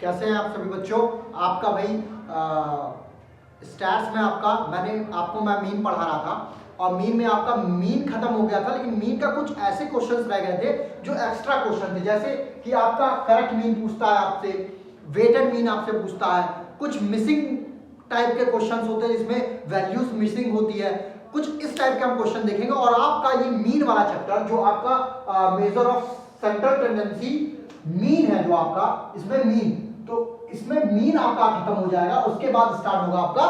कैसे हैं आप सभी बच्चों। आपका भाई स्टैट्स में मैं मीन पढ़ा रहा था और मीन में आपका मीन खत्म हो गया था, लेकिन मीन का कुछ ऐसे क्वेश्चंस रह गए थे जो एक्स्ट्रा क्वेश्चन थे, जैसे कि आपका करेक्ट मीन पूछता है आपसे, वेटेड मीन आपसे पूछता है, कुछ मिसिंग टाइप के क्वेश्चंस होते हैं जिसमें वैल्यूज मिसिंग होती है, कुछ इस टाइप के हम क्वेश्चन देखेंगे। और आपका ये मीन वाला चैप्टर जो आपका measure of central tendency mean है, जो आपका इसमें मीन, तो इसमें मीन आपका खत्म हो जाएगा, उसके बाद स्टार्ट होगा आपका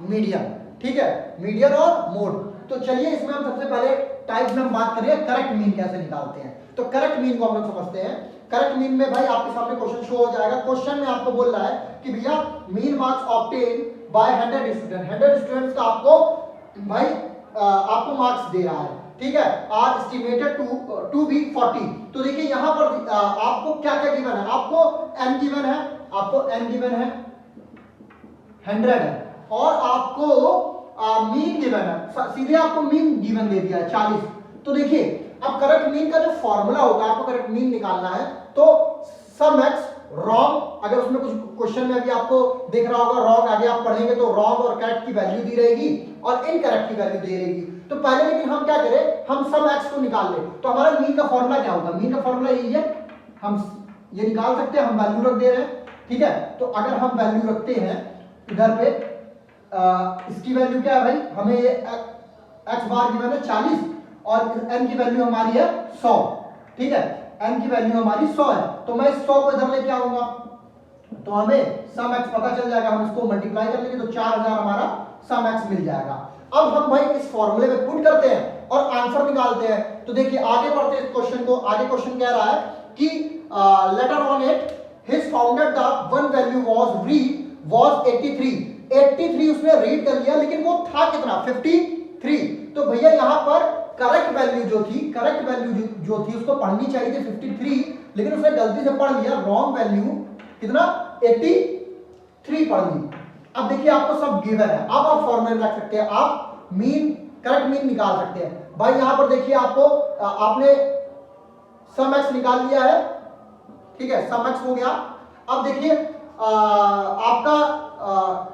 मीडियन। ठीक है, मीडियन और मोड। तो चलिए इसमें हम सबसे पहले टाइप में हम बात करें करेक्ट मीन कैसे निकालते हैं। तो करेक्ट मीन को हम लोग समझते हैं। करेक्ट मीन में भाई आपके सामने क्वेश्चन शो हो जाएगा। क्वेश्चन में आपको बोल रहा है कि भैया mean marks obtain bye 100 student, 100 students का आपको भाई आपको मार्क्स दे रहा है। ठीक है, आर एस्टिमेटेड टू बी 40। तो देखिए यहां पर आपको क्या क्या गिवन है, आपको n गिवन है, आपको n गिवन है 100 है, और आपको मीन गिवन है, सीधे आपको मीन गिवन दे दिया है 40। तो देखिए अब करेक्ट मीन का जो फॉर्मूला होता है, आपको करेक्ट मीन निकालना है तो सम एक्स रॉन्ग, अगर उसमें कुछ क्वेश्चन में अभी आपको दिख रहा होगा रॉन्ग, आगे आप पढ़ेंगे तो रॉन्ग और करेक्ट की वैल्यू दी रहेगी और इनकरेक्ट की वैल्यू दे रहेगी। तो पहले लेकिन हम क्या करें, हम सम एक्स को निकाल ले। तो हमारा मीन का फॉर्मूला क्या होगा, मीन का फॉर्मूला यही है, हम ये निकाल सकते हैं, हम वैल्यू रख दे रहे हैं। ठीक है, तो अगर हम वैल्यू रखते हैं इधर पे इसकी वैल्यू क्या है भाई, हमें ये एक्स बार गिवन है 40 और एन की वैल्यू हमारी है 100। ठीक है, एन की वैल्यू हमारी 100 है, तो मैं इस 100 को इधर लेके आऊंगा तो हमें सम एक्स पता चल जाएगा, हम इसको मल्टीप्लाई कर लेंगे तो 4000 हमारा सम एक्स मिल जाएगा। अब हम भाई इस फॉर्मूले में पुट करते हैं और आंसर निकालते हैं। तो देखिए आगे बढ़ते हैं इस क्वेश्चन को। आगे क्वेश्चन कह रहा है कि later on it his founded the one value was 83 उसने रीड कर लिया, लेकिन वो था कितना 53। तो भैया यहां पर करेक्ट वैल्यू जो थी उसको पढ़नी चाहिए थी 53, लेकिन उसने गलती से पढ़ लिया रॉन्ग वैल्यू कितना 83 पढ़ ली। अब देखिए आपको सब गिवन है, अब आप फॉर्मूला रख सकते हैं, आप मीन करेक्ट मीन निकाल सकते हैं। भाई यहां पर देखिए आपको आपने सम एक्स निकाल लिया है। ठीक है, सम एक्स हो गया। अब देखिए आपका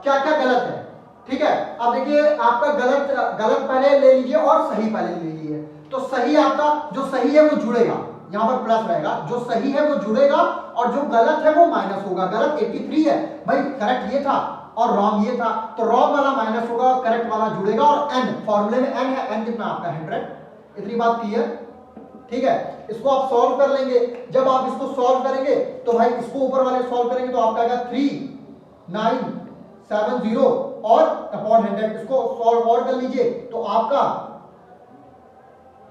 क्या क्या गलत है। ठीक है, अब देखिए आपका गलत पहले ले लीजिए और सही पहले ले लीजिए। तो सही आपका जो सही है वो जुड़ेगा, यहां पर प्लस रहेगा, जो सही है वो जुड़ेगा और जो गलत है वो माइनस होगा। गलत 83 है भाई, करेक्ट ये था और रॉन्ग ये था, तो रॉन्ग वाला माइनस होगा और करेक्ट वाला जुड़ेगा। और n फॉर्मूले में n है, n कितना आपका 100। इतनी बात क्लियर। ठीक है, इसको आप सॉल्व कर लेंगे। जब आप इसको सॉल्व करेंगे तो भाई इसको ऊपर वाले सॉल्व करेंगे तो आपका आएगा 3970 और अपॉन 100। इसको सॉल्व और कर लीजिए तो आपका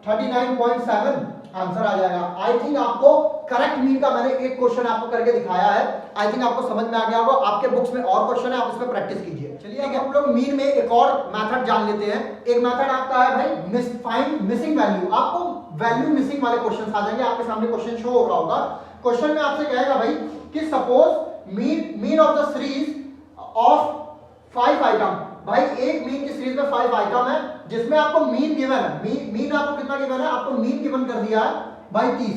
39.7 आंसर आ जाएगा। आई थिंक आपको करेक्ट मीन का मैंने एक क्वेश्चन आपको करके दिखाया है, आई थिंक आपको समझ में आ गया होगा। आपके बुक्स में और क्वेश्चन है, आप उसमें प्रैक्टिस कीजिए। चलिए अब हम लोग मीन में एक और मेथड जान लेते हैं। एक मेथड आपका है भाई फाइंड मिसिंग वैल्यू। आपको वैल्यू मिसिंग वाले क्वेश्चन आ जाएंगे, आपके सामने क्वेश्चन शो हो रहा होगा। क्वेश्चन में आपसे कहेगा भाई कि suppose mean of the series of 5 item. भाई एक मीन की सीरीज में 5 आइटम है जिसमें आपको मीन गिवन है। मीन आपको कितना गिवन है, आपको मीन गिवन कर दिया है भाई 30,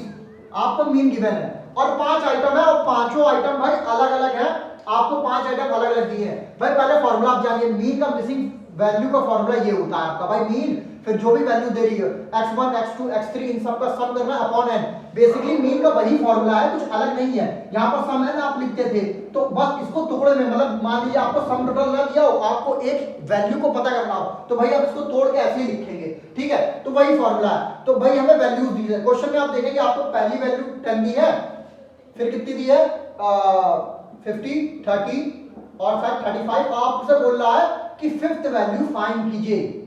आपको मीन गिवन है और 5 आइटम है और पांचों आइटम भाई अलग अलग है, आपको 5 आइटम अलग अलग दिए हैं। भाई पहले फॉर्मूला आप जानिए, मीन का मिसिंग वैल्यू का फॉर्मूला ये होता है आपका भाई मीन, फिर जो भी वैल्यू दे रही है x1 x2 x3 इन सब का सम करना है अपॉन n। बेसिकली मीन का वही फॉर्मूला है, कुछ अलग नहीं है। यहां पर सम n आप लिखते थे तो बस इसको टुकड़े में, मतलब मान लीजिए आपको सम टोटल ना दिया हो, आपको एक वैल्यू को पता करना हो तो भाई आप इसको तोड़ के ऐसे ही लिखेंगे। ठीक है, तो वही फॉर्मूला है। तो भाई हमें वैल्यूज दी है क्वेश्चन में, आप देखेंगे आपको पहली वैल्यू 10 दी है, फिर कितनी दी है 50 30 और 35। आपसे बोल रहा है कि फिफ्थ वैल्यू फाइंड कीजिए।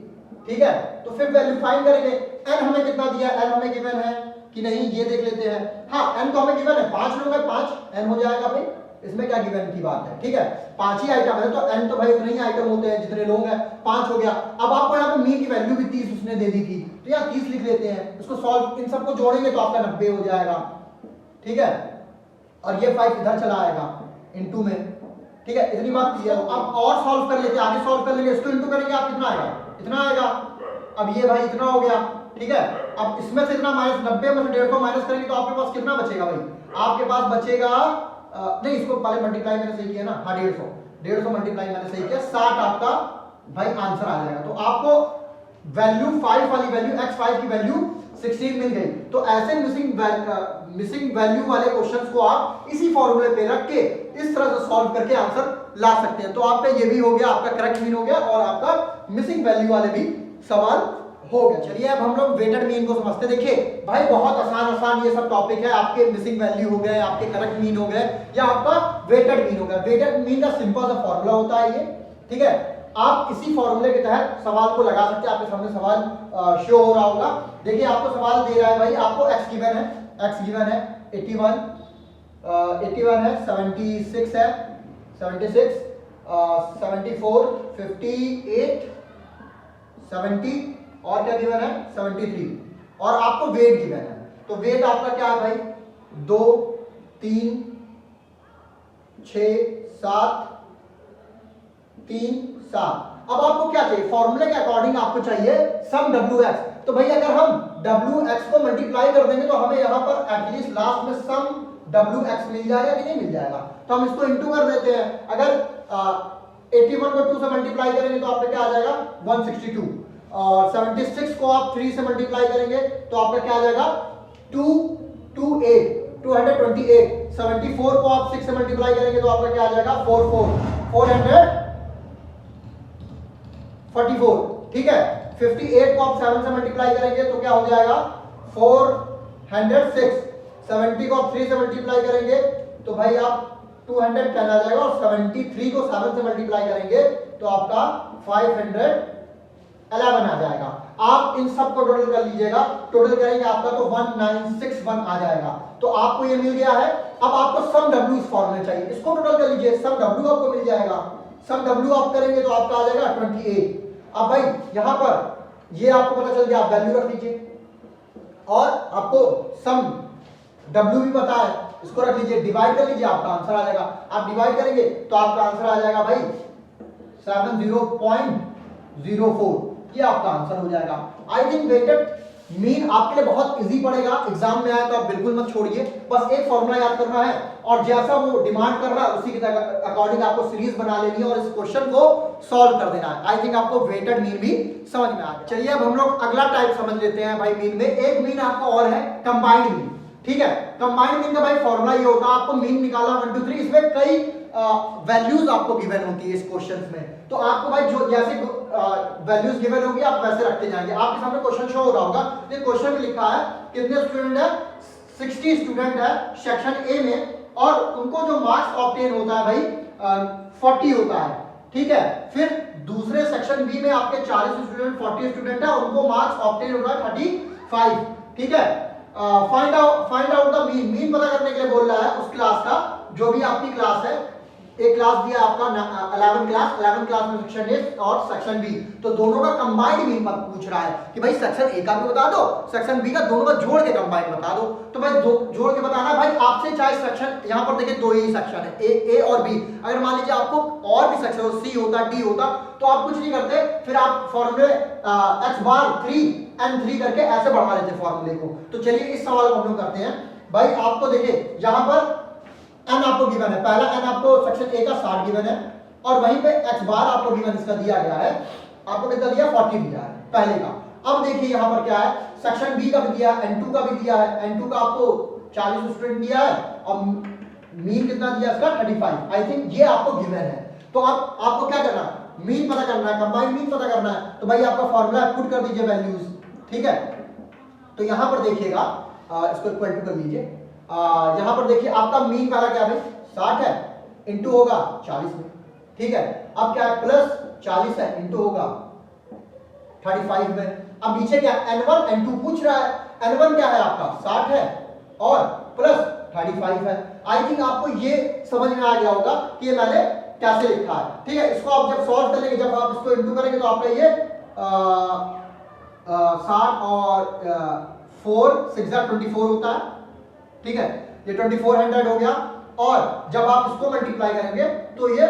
ठीक है, तो फिफ्थ वैल्यू फाइंड करेंगे। n हमें कितना दिया, n हमें गिवन है कि नहीं ये देख लेते हैं। हाँ n तो हमें गिवन है, 5 लोग हैं, 5 n हो जाएगा भाई, इसमें क्या गिवन की बात है। ठीक है, 5 ही आइटम है तो n तो भाई उतने ही आइटम होते हैं जितने लोग हैं, 5 हो गया। अब आपको यहाँ पे मीन की वैल्यू भी 30 उसने दे दी थी, तो यहाँ 30 लिख लेते हैं। इसको सॉल्व इन सबको जोड़ेंगे तो आपका 90 हो जाएगा। ठीक है, और ये 5 इधर चला आएगा इनटू में। ठीक है, इतनी बात क्लियर। अब और सॉल्व कर लेते हैं, आगे सॉल्व कर लेंगे, इसको इनटू करेंगे आप कितना आएगा, इतना आएगा। अब ये भाई इतना हो गया। ठीक है, अब इसमें से इतना माइनस 90 में से 150 माइनस करेंगे तो आपके पास कितना बचेगा भाई, आपके पास बचेगा नहीं, इसको पहले मल्टीप्लाई मैंने सही किया ना, हाँ 150 मल्टीप्लाई मैंने सही किया, 60 आपका भाई आंसर आ जाएगा। तो आपको वैल्यू 5 वाली वैल्यू x5 की वैल्यू 16 मिल गई। तो ऐसे मिसिंग वैल्यू वाले क्वेश्चंस को आप इसी फॉर्मूले पे रख के इस तरह से सॉल्व करके आंसर ला सकते हैं। तो आपका ये भी हो गया, आपका करेक्ट मीन हो गया और आपका मिसिंग वैल्यू वाले भी सवाल हो गया। चलिए अब हम लोग वेटेड मीन को समझते। देखिए भाई बहुत आसान ये सब टॉपिक है। आपके मिसिंग वैल्यू हो गए, आपके करेक्ट मीन हो गए, या आपका वेटेड मीन हो गया। वेटेड मीन का सिंपल सा फॉर्मूला होता है ये, ठीक है। आप इसी फॉर्मूले के तहत सवाल को लगा सकते हैं। आपके सामने सवाल शो हो रहा होगा। देखिए आपको सवाल दे रहा है भाई, आपको x गिवन है, 81 है, 76 है, 76, 74, 58, 70 और क्या गिवन है 73, और आपको वेट गिवन है। तो वेट आपका क्या है भाई 2, 3, 6, 7, 3, 7। अब आपको क्या चाहिए, फॉर्मूले के अकॉर्डिंग आपको चाहिए सम WX। तो भाई अगर हम WX को मल्टीप्लाई कर देंगे तो हमें यहां पर एटलीस्ट लास्ट में सम WX मिल जाएगा कि नहीं मिल जाएगा। तो हम इसको इंटू कर देते हैं। अगर 81 को 2 से मल्टीप्लाई करेंगे तो आपका क्या आ जाएगा 162, और 76 को आप 3 से मल्टीप्लाई करेंगे तो आपका क्या आ जाएगा 228, 228। 74 को आप 6 से मल्टीप्लाई करेंगे तो आपका क्या आ जाएगा 444, ठीक है। 58 को आप 7 से मल्टीप्लाई करेंगे तो क्या हो जाएगा 406। 70 को आप 3 से मल्टीप्लाई करेंगे तो भाई आप 210 आ जाएगा, और 73 को 7 से मल्टीप्लाई करेंगे तो आपका 511 आ जाएगा। आप इन सब को टोटल कर लीजिएगा, टोटल करेंगे आपका तो 1961 आ जाएगा। तो आपको ये मिल गया है। अब आपको सम W इस फॉर्म में चाहिए, इसको टोटल कर लीजिए, सम W आपको मिल जाएगा। सम W आप करेंगे तो आपका आ जाएगा 28। अब भाई यहां पर ये आपको पता चल गया, आप वैल्यू रख लीजिए, और आपको सम W भी पता है, इसको रख लीजिए, डिवाइड कर लीजिए, आपका आंसर आ जाएगा। आप डिवाइड करेंगे तो आपका आंसर आ जाएगा भाई 70.04, ये आपका आंसर हो जाएगा। आई थिंक वेटेड मीन आपके लिए बहुत इजी पड़ेगा, एग्जाम में आए तो आप बिल्कुल मत छोड़िए। बस एक फॉर्मूला याद करना है, और जैसा वो डिमांड कर रहा है उसी के अकॉर्डिंग आपको सीरीज बना लेनी है और इस क्वेश्चन को सॉल्व कर देना है। आई थिंक आपको वेटेड मीन भी समझ में आ गया। चलिए अब हम लोग अगला टाइप समझ लेते हैं भाई मीन में। एक मीन आपका और है कंबाइंड मीन, ठीक है। कंबाइंड मीन का भाई फॉर्मूला ये होता है, आपको मीन निकालना 1 2 3, इसमें कई वैल्यूज आपको गिवन होती है इस क्वेश्चन में। तो आपको भाई जो जैसे वैल्यूज गिवन होगी आप वैसे रखते जाएंगे। आपके सामने क्वेश्चन शो हो रहा होगा, ये क्वेश्चन में लिखा है कितने स्टूडेंट है 60 स्टूडेंट है सेक्शन ए में, और उनको जो मार्क्स ऑब्टेन होता है भाई 40 होता है, ठीक है। फिर दूसरे सेक्शन बी में आपके 40 स्टूडेंट 40 स्टूडेंट है, उनको मार्क्स ऑब्टेन होता है 35, ठीक है। Find out the mean, mean पता करने के लिए बोल रहा है उस क्लास का, जो भी आपकी क्लास है। एक क्लास दिया आपका 11 क्लास में सेक्शन ए और सेक्शन बी, तो दोनों का कंबाइंड मीन पूछ रहा है कि भाई सेक्शन ए का भी बता दो, सेक्शन बी का, दोनों का जोड़ के कंबाइंड बता दो। तो भाई जोड़ के बताना है भाई आपसे, चाहे सेक्शन यहाँ पर देखिए 2 ही सेक्शन है, ए और बी। अगर मान लीजिए आपको और भी सेक्शन हो, सी होता, डी होता, तो आप कुछ नहीं करते, फिर आप फॉर्मूले x बार 3 n 3 करके ऐसे बढ़ा लेते फॉर्मूले को। तो चलिए इस सवाल को हम लोग करते हैं। भाई आपको देखिए यहाँ पर n आपको गिवन है, पहला n आपको सेक्शन ए का 60 गिवन है, और वहीं पे x बार आपको गिवन इसका दिया गया है, आपको कितना दिया 40 दिया है पहले का। अब देखिए यहाँ पर क्या है, सेक्शन बी का भी दिया है, n2 का भी दिया है, n2 का आपको 40 स्टूडेंट दिया है, और मीन कितना दिया इसका 35। आई थिंक ये आपको गिवन है। तो आपको क्या करना है, मीन पता करना है, कंबाइंड मीन पता करना है। तो भाई आपका फॉर्मूला पुट कर दीजिए वैल्यूज, ठीक है। तो यहाँ पर देखिएगा, इसको इक्वल टू कर लीजिए। यहां पर देखिए आपका मीन पहला क्या है 60 है, इंटू होगा 40 में, ठीक है। अब क्या है प्लस 40 है, इंटू होगा 35 में। अब नीचे क्या n1 n2 पूछ रहा है, n1 क्या है आपका 60 है और प्लस 35 है। आई थिंक आपको ये समझ में आ गया होगा कि ये मैंने कैसे लिखा है, ठीक है। इसको आप जब सॉल्व करेंगे, जब आप इसको इंटू करेंगे तो आपका ये 60 और 4 6 24 होता है, ठीक है। ये 2400 हो गया, और जब आप इसको मल्टीप्लाई करेंगे तो ये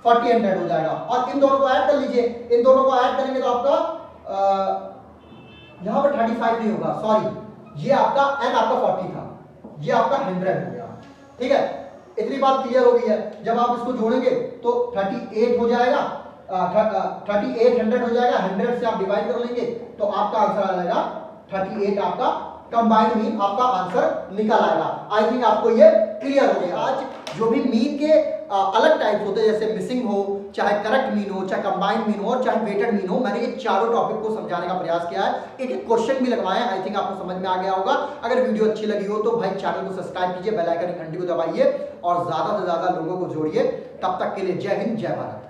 4000 हो जाएगा। और इन दोनों को ऐड कर लीजिए, इन दोनों को ऐड करेंगे तो आपका यहां पर 35 नहीं होगा, सॉरी, ये आपका n आपका 40 था, ये आपका 100 हो गया, ठीक है, इतनी बात क्लियर हो गई है। जब आप इसको जोड़ेंगे तो 38 हो जाएगा, 3800 हो जाएगा, 100 से आप डिवाइड कर लेंगे तो आपका आंसर आ जाएगा 38। आपका कंबाइंड मीन आपका आंसर निकल आएगा। आई थिंक आपको ये क्लियर हो गया। आज जो भी मीन के अलग टाइप्स होते हैं, जैसे मिसिंग हो, चाहे करेक्ट मीन हो, चाहे कंबाइंड मीन हो और चाहे वेटेड मीन हो, मैंने ये चारों टॉपिक को समझाने का प्रयास किया है। एक एक क्वेश्चन भी लगवाए हैं। आई थिंक आपको समझ में आ गया होगा। अगर वीडियो अच्छी लगी हो तो भाई चैनल को सब्सक्राइब कीजिए, बेल आइकन की घंटी को दबाइए और ज्यादा से ज्यादा लोगों को जोड़िए। तब तक के लिए जय हिंद, जय भारत।